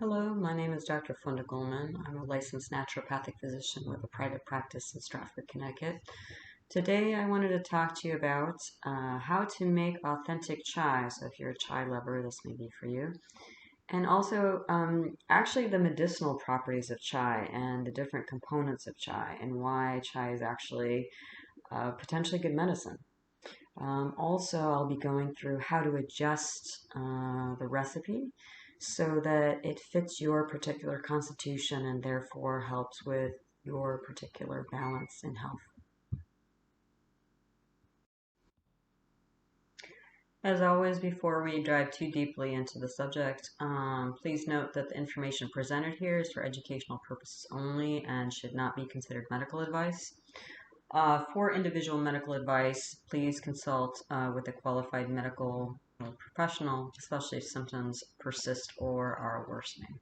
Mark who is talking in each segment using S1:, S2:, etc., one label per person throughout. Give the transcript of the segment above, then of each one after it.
S1: Hello, my name is Dr. Funda Goldman. I'm a licensed naturopathic physician with a private practice in Stratford, Connecticut. Today I wanted to talk to you about how to make authentic chai. So if you're a chai lover, this may be for you. And also actually the medicinal properties of chai and the different components of chai and why chai is actually potentially good medicine. Also, I'll be going through how to adjust the recipe so that it fits your particular constitution and therefore helps with your particular balance and health. As always, before we dive too deeply into the subject, please note that the information presented here is for educational purposes only and should not be considered medical advice. For individual medical advice, please consult with a qualified medical professional, especially if symptoms persist or are worsening.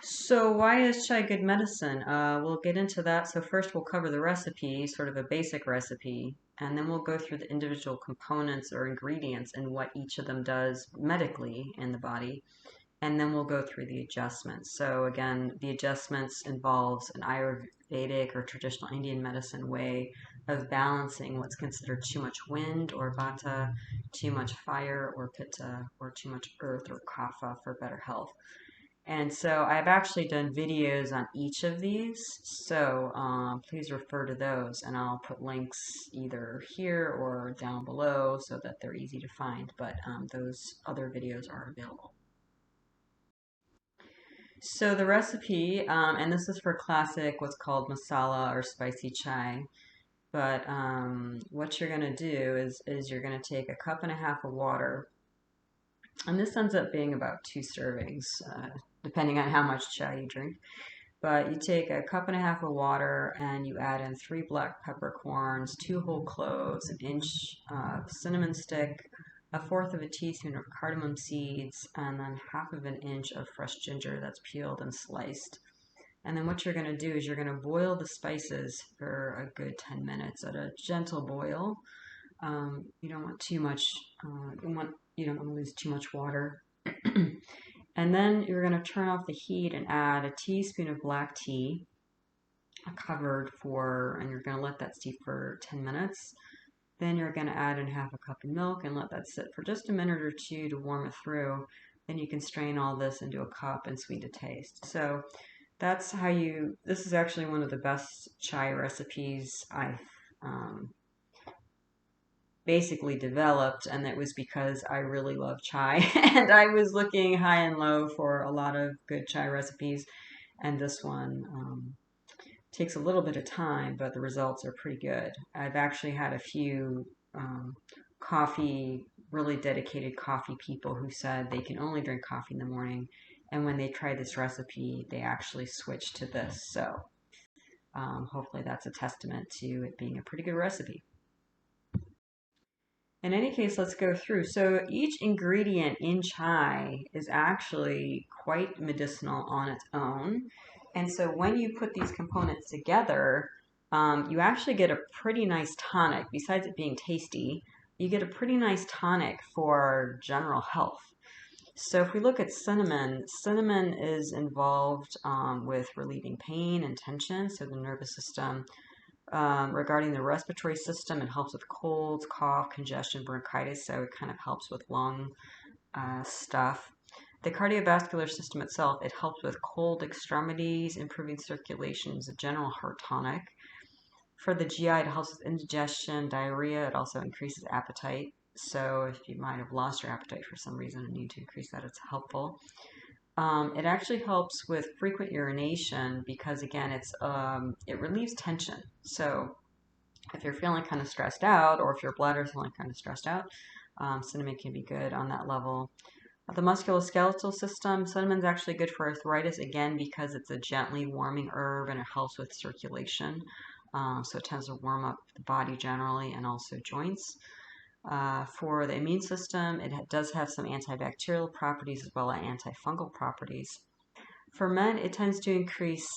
S1: So why is chai good medicine? We'll get into that. So first we'll cover the recipe, sort of a basic recipe, and then we'll go through the individual components or ingredients and what each of them does medically in the body. And then we'll go through the adjustments. So again, the adjustments involves an Ayurvedic or traditional Indian medicine way of balancing what's considered too much wind or Vata, too much fire or pitta, or too much earth or kapha for better health. And so I've actually done videos on each of these, so please refer to those, and I'll put links either here or down below so that they're easy to find, but those other videos are available. So the recipe, and this is for classic, what's called masala or spicy chai. But what you're going to do is you're going to take a cup and a half of water, and this ends up being about 2 servings, depending on how much chai you drink. But you take a cup and a half of water and you add in 3 black peppercorns, 2 whole cloves, an inch of cinnamon stick, 1/4 of a teaspoon of cardamom seeds, and then 1/2 of an inch of fresh ginger that's peeled and sliced. And then what you're going to do is you're going to boil the spices for a good 10 minutes at a gentle boil. You don't want too much, you don't want to lose too much water. And then you're going to turn off the heat and add a teaspoon of black tea covered and you're going to let that steep for 10 minutes. Then you're going to add in 1/2 cup of milk and let that sit for just a minute or two to warm it through. Then you can strain all this into a cup and sweeten to taste. So that's how this is actually one of the best chai recipes I've basically developed, and it was because I really love chai and I was looking high and low for a lot of good chai recipes, and this one takes a little bit of time, but the results are pretty good. I've actually had a few really dedicated coffee people who said they can only drink coffee in the morning, and when they try this recipe they actually switch to this. So hopefully that's a testament to it being a pretty good recipe. In any case, let's go through. So each ingredient in chai is actually quite medicinal on its own. And so when you put these components together, you actually get a pretty nice tonic. Besides it being tasty, you get a pretty nice tonic for general health. So if we look at cinnamon, cinnamon is involved with relieving pain and tension, so the nervous system. Regarding the respiratory system, it helps with colds, cough, congestion, bronchitis, so it kind of helps with lung stuff. The cardiovascular system itself, it helps with cold extremities, improving circulation, is a general heart tonic. For the GI, it helps with indigestion, diarrhea. It also increases appetite. So if you might have lost your appetite for some reason and need to increase that, it's helpful. It actually helps with frequent urination because, again, it relieves tension. So if you're feeling kind of stressed out, or if your bladder is feeling kind of stressed out, cinnamon can be good on that level. The musculoskeletal system, cinnamon is actually good for arthritis, again, because it's a gently warming herb and it helps with circulation. So it tends to warm up the body generally and also joints. For the immune system, it does have some antibacterial properties as well as antifungal properties. For men, it tends to increase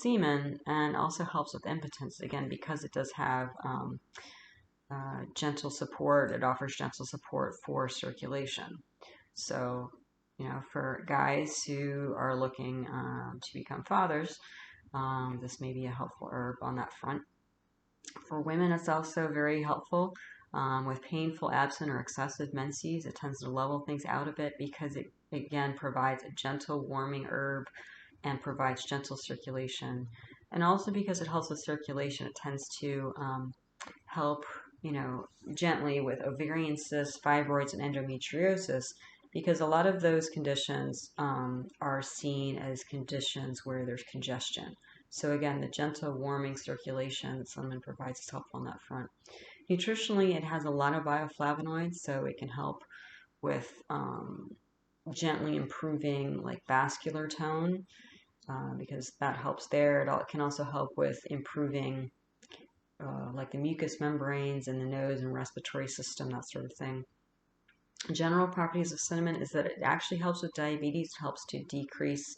S1: semen and also helps with impotence, again, because it does have gentle support. It offers gentle support for circulation. So, for guys who are looking to become fathers, this may be a helpful herb on that front. For women, it's also very helpful with painful, absent, or excessive menses. It tends to level things out a bit because it, again, provides a gentle, warming herb and provides gentle circulation. And also because it helps with circulation, it tends to help, gently with ovarian cysts, fibroids, and endometriosis, because a lot of those conditions are seen as conditions where there's congestion. So again, the gentle warming circulation that cinnamon provides is helpful on that front. Nutritionally, it has a lot of bioflavonoids, so it can help with gently improving like vascular tone, because that helps there. It can also help with improving like the mucous membranes in the nose and respiratory system, that sort of thing. General properties of cinnamon is that it actually helps with diabetes. It helps to decrease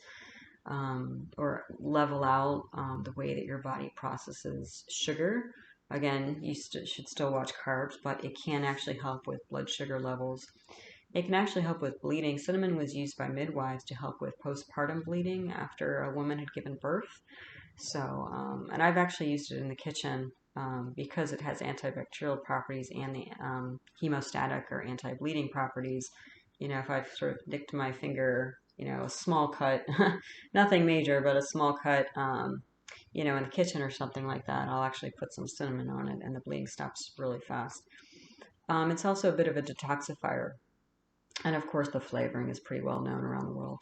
S1: or level out the way that your body processes sugar. Again, you should still watch carbs, but it can actually help with blood sugar levels. It can actually help with bleeding. Cinnamon was used by midwives to help with postpartum bleeding after a woman had given birth. So, and I've actually used it in the kitchen because it has antibacterial properties and the hemostatic or anti-bleeding properties. If I've sort of nicked my finger, a small cut, nothing major, but a small cut, in the kitchen or something like that, I'll actually put some cinnamon on it and the bleeding stops really fast. It's also a bit of a detoxifier. And of course, the flavoring is pretty well known around the world.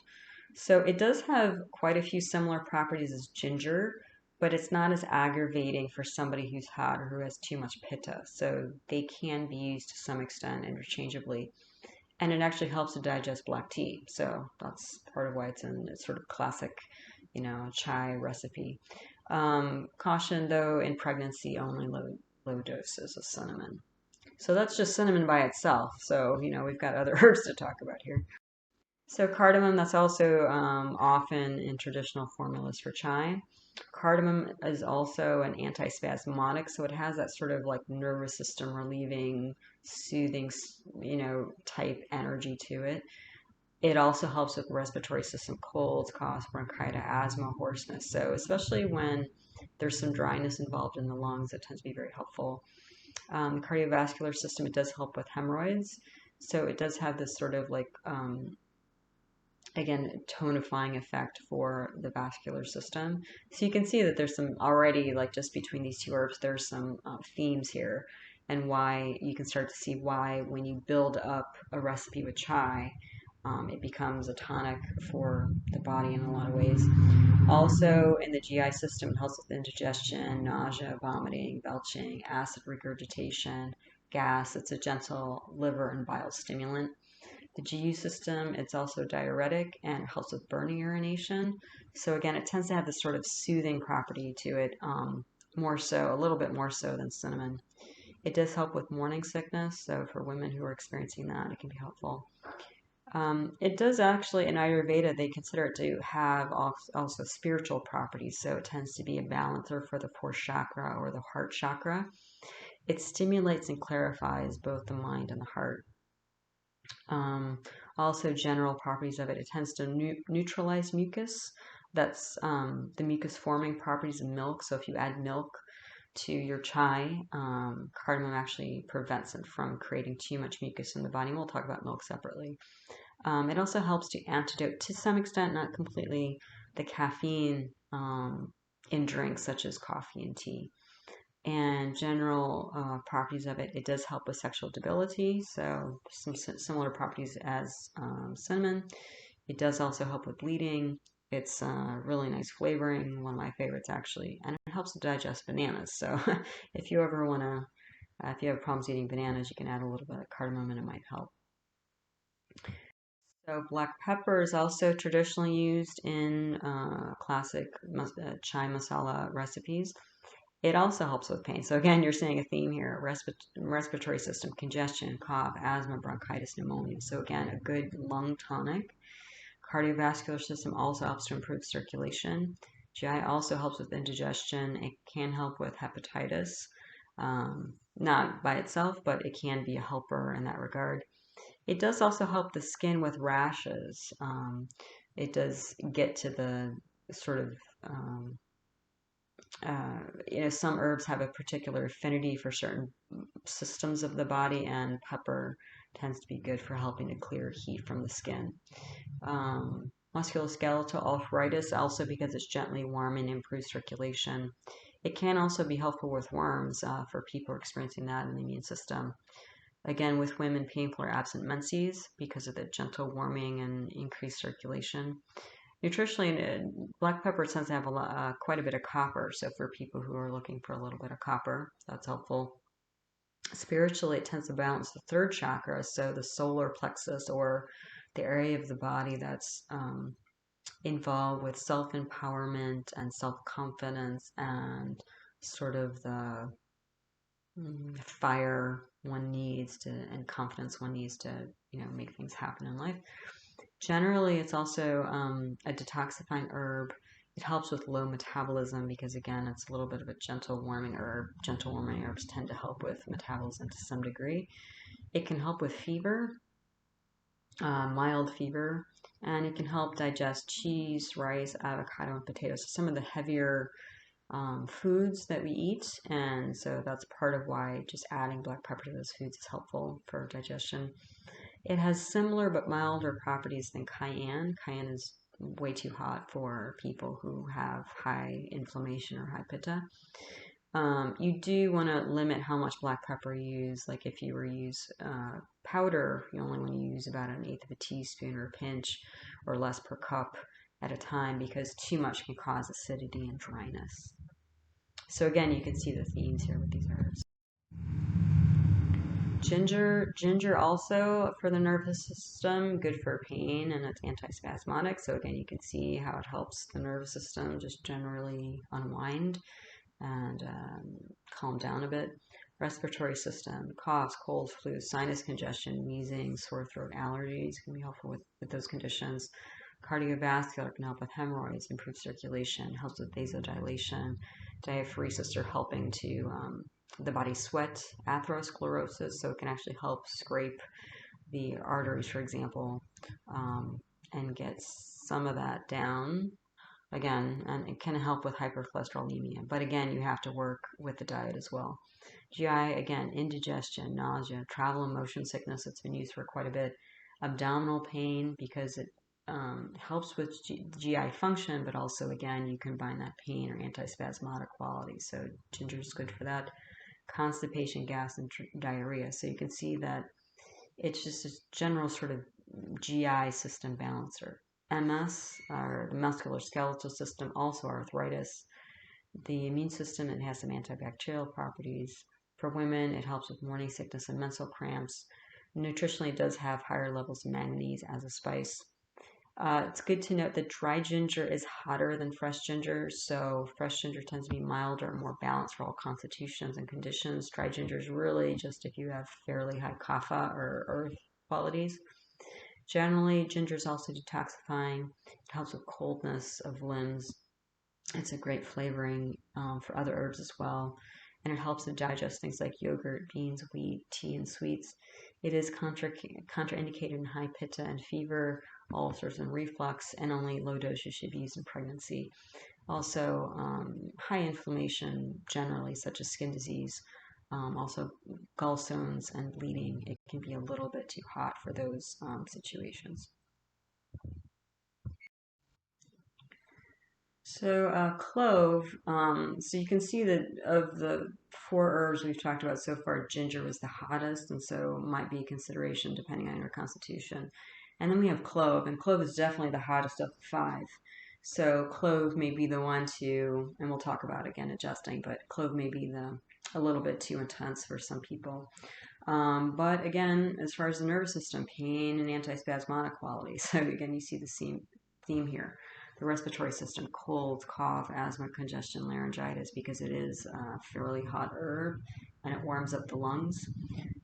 S1: So it does have quite a few similar properties as ginger, but it's not as aggravating for somebody who's hot or who has too much pitta. So they can be used to some extent interchangeably. And it actually helps to digest black tea. So that's part of why it's in a sort of classic, chai recipe. Caution though, in pregnancy, only low doses of cinnamon. So that's just cinnamon by itself. So, we've got other herbs to talk about here. So cardamom, that's also often in traditional formulas for chai. Cardamom is also an antispasmodic, so it has that sort of like nervous system relieving, soothing, type energy to it. It also helps with respiratory system colds, cough, bronchitis, asthma, hoarseness. So especially when there's some dryness involved in the lungs, it tends to be very helpful. Cardiovascular system, it does help with hemorrhoids. So it does have this sort of like again, tonifying effect for the vascular system. So you can see that there's some already, like just between these two herbs, there's some themes here, and why you can start to see why when you build up a recipe with chai, it becomes a tonic for the body in a lot of ways. Also, in the GI system, it helps with indigestion, nausea, vomiting, belching, acid regurgitation, gas. It's a gentle liver and bile stimulant. The GU system, it's also diuretic and helps with burning urination. So again, it tends to have this sort of soothing property to it, more so, a little bit more so than cinnamon. It does help with morning sickness, so for women who are experiencing that, it can be helpful. It does actually, in Ayurveda, they consider it to have also spiritual properties, so it tends to be a balancer for the fourth chakra or the heart chakra. It stimulates and clarifies both the mind and the heart. Also, general properties of it, it tends to neutralize mucus. That's the mucus forming properties of milk. So if you add milk to your chai, cardamom actually prevents it from creating too much mucus in the body. We'll talk about milk separately. It also helps to antidote, to some extent, not completely, the caffeine in drinks such as coffee and tea. And general properties of it, it does help with sexual debility, so some similar properties as cinnamon. It does also help with bleeding. It's really nice flavoring, one of my favorites actually, and it helps to digest bananas. So if you ever want to, if you have problems eating bananas, you can add a little bit of cardamom and it might help. So black pepper is also traditionally used in classic chai masala recipes. It also helps with pain. So again, you're seeing a theme here: respiratory system, congestion, cough, asthma, bronchitis, pneumonia. So again, a good lung tonic. Cardiovascular system also helps to improve circulation. GI also helps with indigestion. It can help with hepatitis. not by itself, but it can be a helper in that regard. It does also help the skin with rashes. It does get to the sort of some herbs have a particular affinity for certain systems of the body, and pepper tends to be good for helping to clear heat from the skin. Musculoskeletal arthritis, also because it's gently warming and improves circulation. It can also be helpful with worms for people experiencing that in the immune system. Again, with women, painful or absent menses because of the gentle warming and increased circulation. Nutritionally, black pepper tends to have quite a bit of copper. So for people who are looking for a little bit of copper, that's helpful. Spiritually, it tends to balance the third chakra, so the solar plexus, or the area of the body that's involved with self-empowerment and self-confidence and sort of the fire one needs to and confidence one needs to make things happen in life. Generally, it's also a detoxifying herb. It helps with low metabolism because, again, it's a little bit of a gentle warming herb. Gentle warming herbs tend to help with metabolism to some degree. It can help with fever, mild fever, and it can help digest cheese, rice, avocado, and potatoes. So some of the heavier foods that we eat, and so that's part of why just adding black pepper to those foods is helpful for digestion. It has similar but milder properties than cayenne. Cayenne is way too hot for people who have high inflammation or high pitta. You do want to limit how much black pepper you use. Like if you were to use powder, you only want to use about 1/8 of a teaspoon or a pinch or less per cup at a time, because too much can cause acidity and dryness. So again, you can see the themes here with these herbs. Ginger also for the nervous system, good for pain, and it's antispasmodic. So again, you can see how it helps the nervous system just generally unwind and calm down a bit. Respiratory system, coughs, colds, flu, sinus congestion, wheezing, sore throat, allergies can be helpful with those conditions. Cardiovascular can help with hemorrhoids, improve circulation, helps with vasodilation. Diaphoresis are helping to the body sweat, atherosclerosis, so it can actually help scrape the arteries, for example, and get some of that down. Again, and it can help with hypercholesterolemia, but again, you have to work with the diet as well. GI, again, indigestion, nausea, travel and motion sickness, it's been used for quite a bit. Abdominal pain, because it helps with GI function, but also, again, you combine that pain or antispasmodic quality. So ginger is good for that. Constipation, gas, and diarrhea. So you can see that it's just a general sort of GI system balancer. MS, or the musculoskeletal system, also arthritis. The immune system, it has some antibacterial properties. For women, it helps with morning sickness and menstrual cramps. Nutritionally, it does have higher levels of manganese as a spice. It's good to note that dry ginger is hotter than fresh ginger, so fresh ginger tends to be milder and more balanced for all constitutions and conditions. Dry ginger is really just if you have fairly high kapha or earth qualities. Generally, ginger is also detoxifying. It helps with coldness of limbs. It's a great flavoring for other herbs as well, and it helps to digest things like yogurt, beans, wheat, tea, and sweets. It is contraindicated in high pitta and fever, ulcers and reflux, and only low doses should be used in pregnancy. Also, high inflammation generally, such as skin disease, also gallstones and bleeding. It can be a little bit too hot for those situations. So clove, so you can see that of the 4 herbs we've talked about so far, ginger was the hottest, and so might be a consideration depending on your constitution. And then we have clove, and clove is definitely the hottest of the 5. So clove may be the one to, and we'll talk about again adjusting, but clove may be a little bit too intense for some people. But again, as far as the nervous system, pain and antispasmodic qualities. So again, you see the same theme here. The respiratory system, colds, cough, asthma, congestion, laryngitis, because it is a fairly hot herb and it warms up the lungs.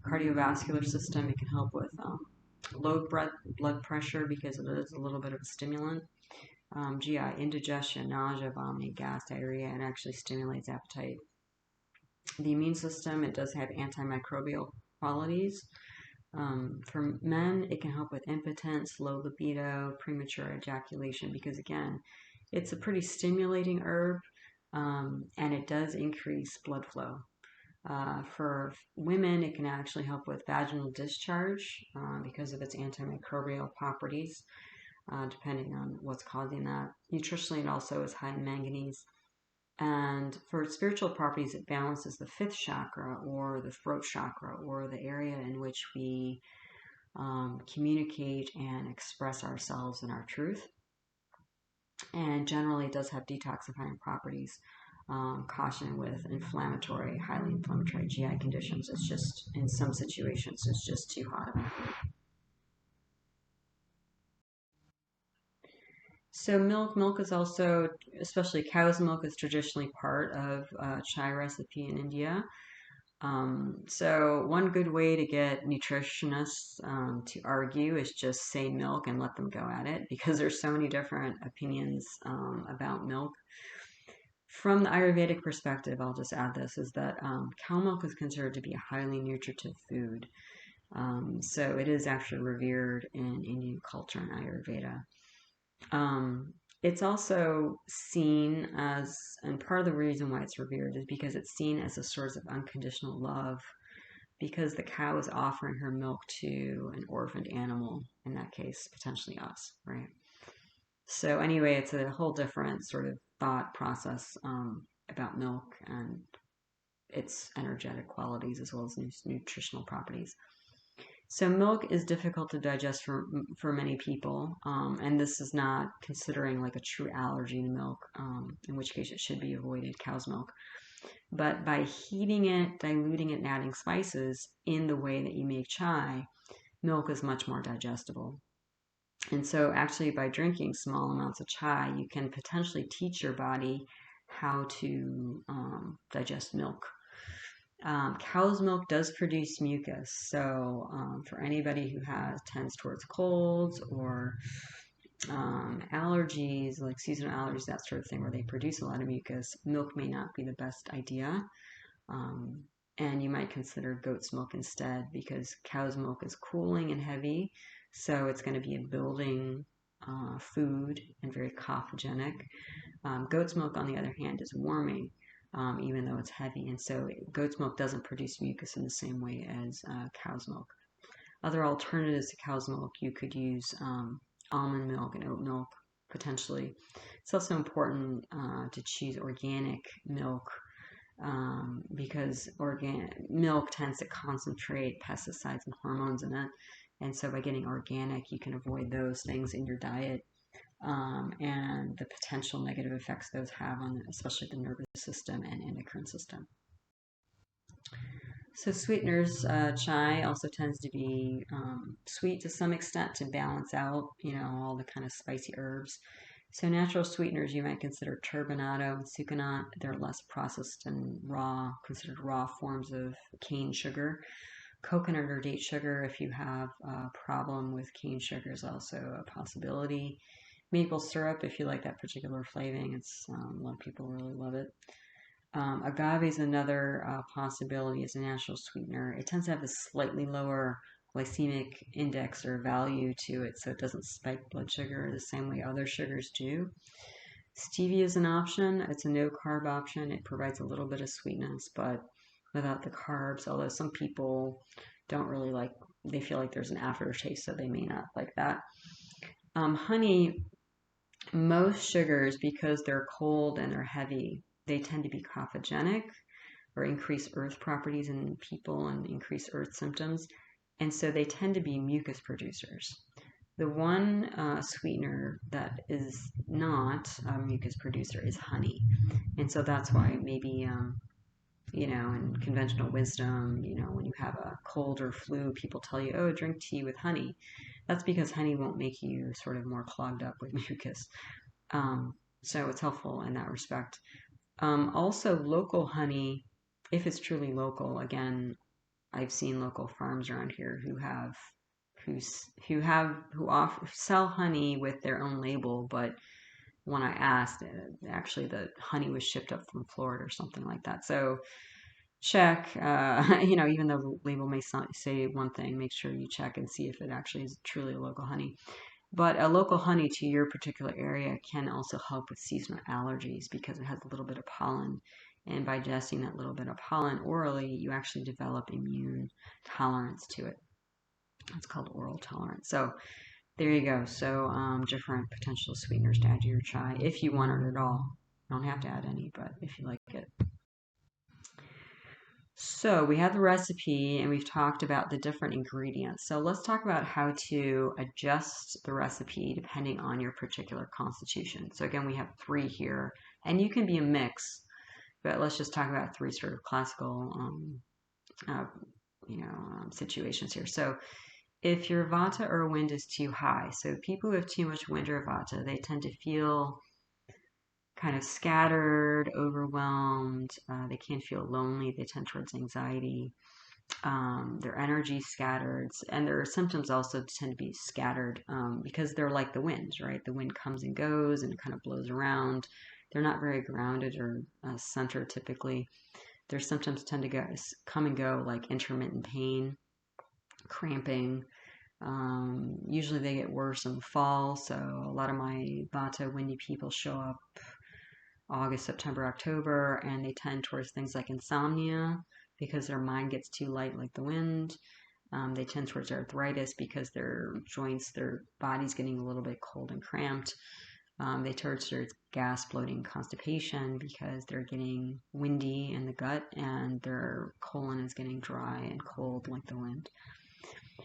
S1: Cardiovascular system, it can help with low blood pressure because it is a little bit of a stimulant. GI, indigestion, nausea, vomiting, gas, diarrhea, and actually stimulates appetite. The immune system, it does have antimicrobial qualities. For men, it can help with impotence, low libido, premature ejaculation, because again, it's a pretty stimulating herb, and it does increase blood flow. For women, it can actually help with vaginal discharge because of its antimicrobial properties, depending on what's causing that. Nutritionally, it also is high in manganese. And for spiritual properties, it balances the fifth chakra or the throat chakra or the area in which we communicate and express ourselves and our truth. And generally, it does have detoxifying properties. Caution with highly inflammatory GI conditions. It's just, in some situations, it's just too hot of a food. So milk is also, especially cow's milk, is traditionally part of chai recipe in India. So one good way to get nutritionists to argue is just say milk and let them go at it, because there's so many different opinions about milk. From the Ayurvedic perspective, I'll just add this, is that cow milk is considered to be a highly nutritive food. So it is actually revered in Indian culture and Ayurveda. It's also seen as, and part of the reason why it's revered is because it's seen as a source of unconditional love, because the cow is offering her milk to an orphaned animal, in that case, potentially us, right? So anyway, it's a whole different sort of thought process about milk and its energetic qualities as well as nutritional properties. So milk is difficult to digest for many people, and this is not considering like a true allergy to milk, in which case it should be avoided, cow's milk. But by heating it, diluting it, and adding spices in the way that you make chai, milk is much more digestible. And so, actually, by drinking small amounts of chai, you can potentially teach your body how to digest milk. Cow's milk does produce mucus, so for anybody who tends towards colds or allergies, like seasonal allergies, that sort of thing, where they produce a lot of mucus, milk may not be the best idea. Um, and you might consider goat's milk instead, because cow's milk is cooling and heavy, so it's going to be a building food and very cophogenic. Goat's milk, on the other hand, is warming, even though it's heavy, and so goat's milk doesn't produce mucus in the same way as cow's milk. Other alternatives to cow's milk, you could use almond milk and oat milk, potentially. It's also important to choose organic milk, because organic milk tends to concentrate pesticides and hormones in it. And so by getting organic, you can avoid those things in your diet, and the potential negative effects those have on especially the nervous system and endocrine system. So sweeteners, chai also tends to be sweet to some extent to balance out, all the kind of spicy herbs. So natural sweeteners you might consider turbinado and sucanat. They're less processed and considered raw forms of cane sugar. Coconut or date sugar, if you have a problem with cane sugar, is also a possibility. Maple syrup, if you like that particular flavoring, a lot of people really love it. Agave is another possibility as a natural sweetener. It tends to have a slightly lower glycemic index or value to it, so it doesn't spike blood sugar the same way other sugars do. Stevia is an option. It's a no carb option. It provides a little bit of sweetness, but without the carbs, although some people don't really they feel like there's an aftertaste, so they may not like that. Honey, most sugars, because they're cold and they're heavy, they tend to be cophogenic or increase earth properties in people and increase earth symptoms. And so they tend to be mucus producers. The one sweetener that is not a mucus producer is honey. And so that's why maybe, in conventional wisdom, when you have a cold or flu, people tell you, oh, drink tea with honey. That's because honey won't make you sort of more clogged up with mucus. So it's helpful in that respect. Also, local honey, if it's truly local, again, I've seen local farms around here who sell honey with their own label, but when I asked, actually the honey was shipped up from Florida or something like that. So check, even though the label may say one thing, make sure you check and see if it actually is truly a local honey. But a local honey to your particular area can also help with seasonal allergies because it has a little bit of pollen. And by ingesting that little bit of pollen orally, you actually develop immune tolerance to it. It's called oral tolerance. So there you go. So different potential sweeteners to add to your chai if you want it at all. You don't have to add any, but if you like it. So we have the recipe and we've talked about the different ingredients. So let's talk about how to adjust the recipe depending on your particular constitution. So again, we have three here, and you can be a mix, but let's just talk about three sort of classical, situations here. So if your Vata or wind is too high, so people who have too much wind or Vata, they tend to feel kind of scattered, overwhelmed. They can feel lonely. They tend towards anxiety. Their energy scattered, and their symptoms also tend to be scattered because they're like the wind, right? The wind comes and goes and kind of blows around. They're not very grounded or centered typically. Their symptoms tend to come and go, like intermittent pain, cramping. Usually they get worse in the fall, so a lot of my Vata windy people show up August, September, October, and they tend towards things like insomnia because their mind gets too light like the wind. They tend towards arthritis because their joints, their body's getting a little bit cold and cramped. They turn towards gas, bloating, constipation because they're getting windy in the gut and their colon is getting dry and cold like the wind.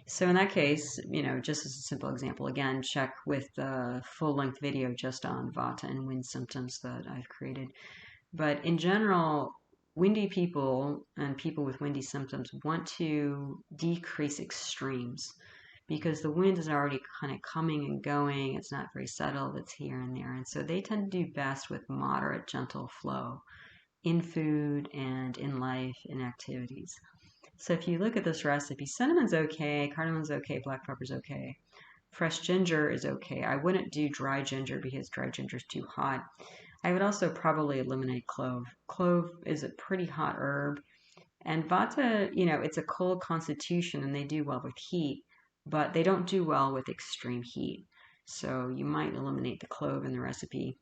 S1: So in that case, just as a simple example, again, check with the full-length video just on Vata and wind symptoms that I've created. But in general, windy people and people with windy symptoms want to decrease extremes because the wind is already kind of coming and going. It's not very settled. It's here and there. And so they tend to do best with moderate, gentle flow in food and in life, in activities. So if you look at this recipe, cinnamon's okay, cardamon's okay, black pepper's okay. Fresh ginger is okay. I wouldn't do dry ginger because dry ginger is too hot. I would also probably eliminate clove. Clove is a pretty hot herb. And Vata, it's a cold constitution and they do well with heat, but they don't do well with extreme heat. So you might eliminate the clove in the recipe.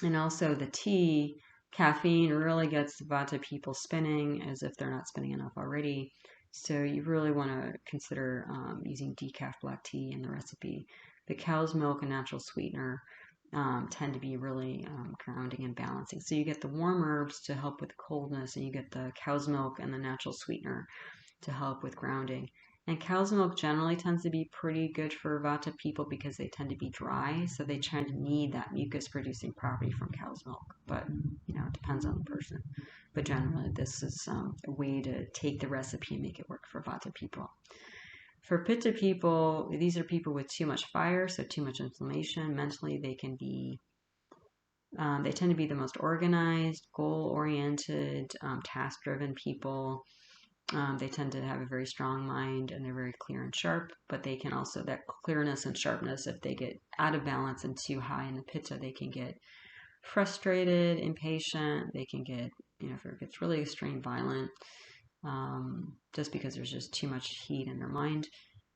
S1: And also the tea, caffeine really gets Vata people spinning as if they're not spinning enough already. So you really want to consider using decaf black tea in the recipe. The cow's milk, a natural sweetener, tend to be really grounding and balancing. So you get the warm herbs to help with coldness, and you get the cow's milk and the natural sweetener to help with grounding. And cow's milk generally tends to be pretty good for Vata people because they tend to be dry, so they tend to need that mucus producing property from cow's milk. But it depends on the person. But generally, this is a way to take the recipe and make it work for Vata people. For Pitta people, these are people with too much fire, so too much inflammation. Mentally, they tend to be the most organized, goal-oriented, task-driven people. They tend to have a very strong mind and they're very clear and sharp, but they can also, that clearness and sharpness, if they get out of balance and too high in the pitta, they can get frustrated, impatient. They can get, if it gets really extreme, violent, just because there's just too much heat in their mind.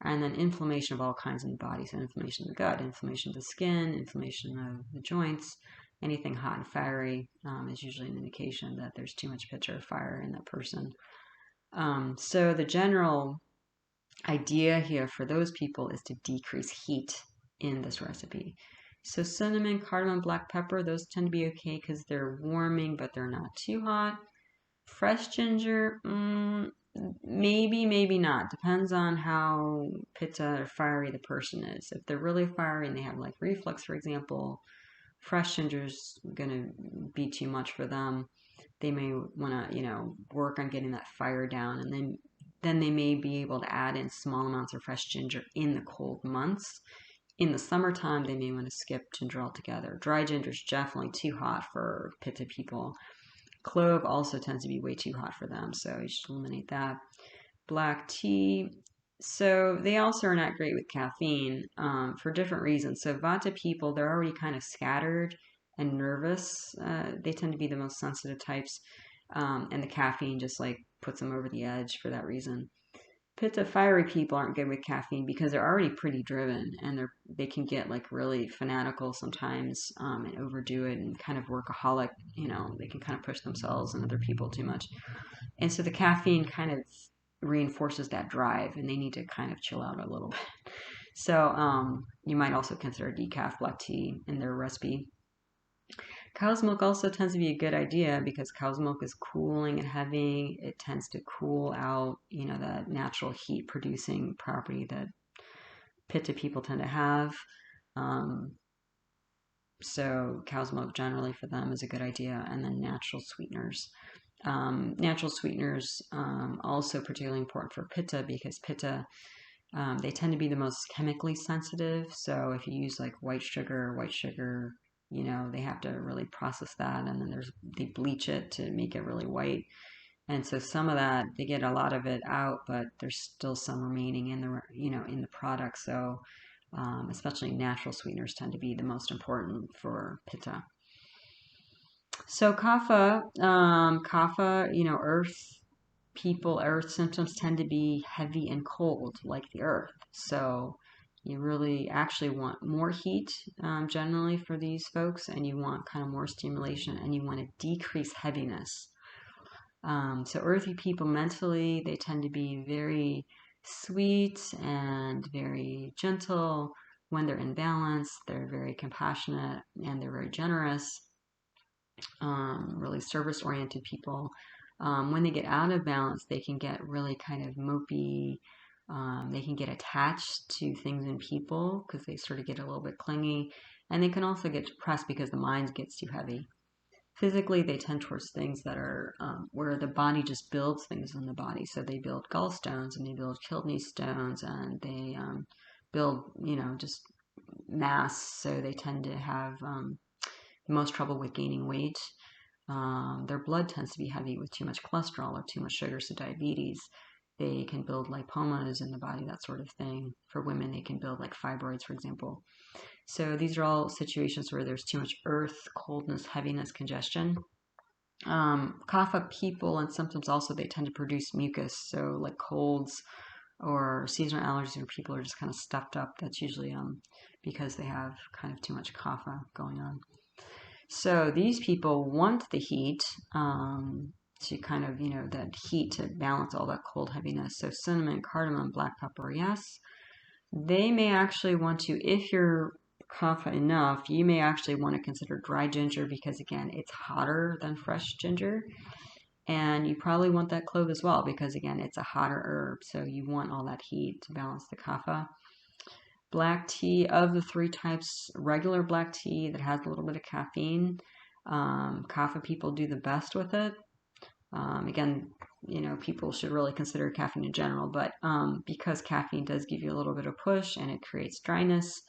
S1: And then inflammation of all kinds in the body. So inflammation of the gut, inflammation of the skin, inflammation of the joints. Anything hot and fiery is usually an indication that there's too much pitta or fire in that person. So the general idea here for those people is to decrease heat in this recipe. So cinnamon, cardamom, black pepper, those tend to be okay because they're warming, but they're not too hot. Fresh ginger, maybe, maybe not. Depends on how pitta or fiery the person is. If they're really fiery and they have like reflux, for example, fresh ginger's going to be too much for them. They may want to, work on getting that fire down, and then they may be able to add in small amounts of fresh ginger in the cold months. In the summertime, they may want to skip ginger altogether. Dry ginger is definitely too hot for pitta people. Clove also tends to be way too hot for them, so you should eliminate that. Black tea. So they also are not great with caffeine for different reasons. So Vata people, they're already kind of scattered and nervous. They tend to be the most sensitive types. And the caffeine just like puts them over the edge for that reason. Pitta fiery people aren't good with caffeine because they're already pretty driven, and they can get like really fanatical sometimes, and overdo it and kind of workaholic. They can kind of push themselves and other people too much, and so the caffeine kind of reinforces that drive, and they need to kind of chill out a little bit. So you might also consider decaf black tea in their recipe. Cow's milk also tends to be a good idea because cow's milk is cooling and heavy. It tends to cool out, that natural heat producing property that pitta people tend to have. Um, so cow's milk generally for them is a good idea. And then natural sweeteners. Natural sweeteners also particularly important for pitta because pitta, they tend to be the most chemically sensitive. So if you use like white sugar, they have to really process that, and then they bleach it to make it really white. And so some of that, they get a lot of it out, but there's still some remaining in the product. So especially natural sweeteners tend to be the most important for pitta. So kapha, earth symptoms tend to be heavy and cold, like the earth. So you really actually want more heat generally for these folks, and you want kind of more stimulation, and you want to decrease heaviness. So earthy people mentally, they tend to be very sweet and very gentle. When they're in balance, they're very compassionate and they're very generous, really service-oriented people. When they get out of balance, they can get really kind of mopey. They can get attached to things and people because they sort of get a little bit clingy. And they can also get depressed because the mind gets too heavy. Physically, they tend towards things that are where the body just builds things in the body. So they build gallstones and they build kidney stones and they build, just mass. So they tend to have the most trouble with gaining weight. Their blood tends to be heavy with too much cholesterol or too much sugar, so diabetes. They can build lipomas in the body, that sort of thing. For women, they can build like fibroids, for example. So these are all situations where there's too much earth, coldness, heaviness, congestion. Kapha people and symptoms also, they tend to produce mucus. So like colds or seasonal allergies where people are just kind of stuffed up. That's usually because they have kind of too much kapha going on. So these people want the heat to kind of, that heat to balance all that cold heaviness. So cinnamon, cardamom, black pepper, yes. They may actually want to, if you're kapha enough, you may actually want to consider dry ginger because, again, it's hotter than fresh ginger. And you probably want that clove as well because, again, it's a hotter herb. So you want all that heat to balance the kapha. Black tea, of the three types, regular black tea that has a little bit of caffeine, kapha people do the best with it. Again, people should really consider caffeine in general, but because caffeine does give you a little bit of push and it creates dryness,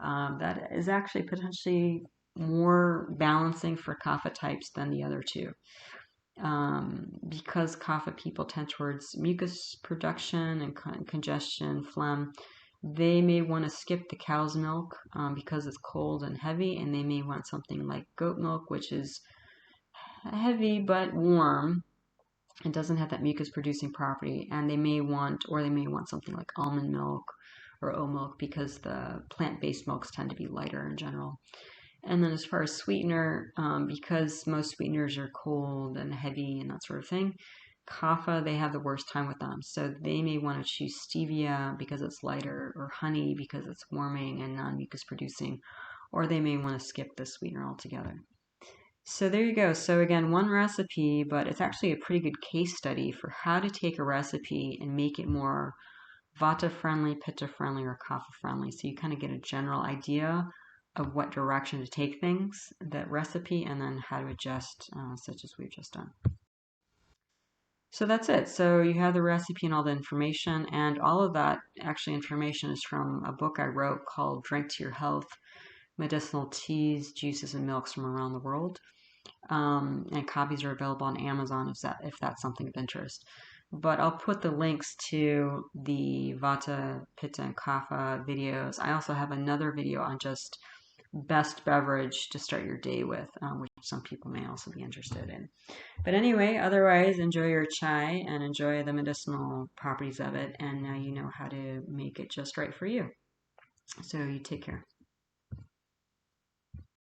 S1: that is actually potentially more balancing for kapha types than the other two. Because kapha people tend towards mucus production and congestion, phlegm, they may want to skip the cow's milk because it's cold and heavy, and they may want something like goat milk, which is heavy but warm. It doesn't have that mucus producing property, and they may want something like almond milk or oat milk because the plant-based milks tend to be lighter in general. And then as far as sweetener, because most sweeteners are cold and heavy and that sort of thing, kapha, they have the worst time with them. So they may want to choose stevia because it's lighter, or honey because it's warming and non-mucus producing, or they may want to skip the sweetener altogether. So there you go. So again, one recipe, but it's actually a pretty good case study for how to take a recipe and make it more Vata friendly, pitta friendly, or kapha friendly. So you kind of get a general idea of what direction to take things, that recipe, and then how to adjust, such as we've just done. So that's it. So you have the recipe and all the information, and all of that actually information is from a book I wrote called Drink to Your Health: Medicinal Teas, Juices, and Milks from Around the World. And copies are available on Amazon if that's something of interest. But I'll put the links to the Vata, Pitta, and Kapha videos. I also have another video on just best beverage to start your day with, which some people may also be interested in. But anyway, otherwise, enjoy your chai and enjoy the medicinal properties of it. And now you know how to make it just right for you. So you take care.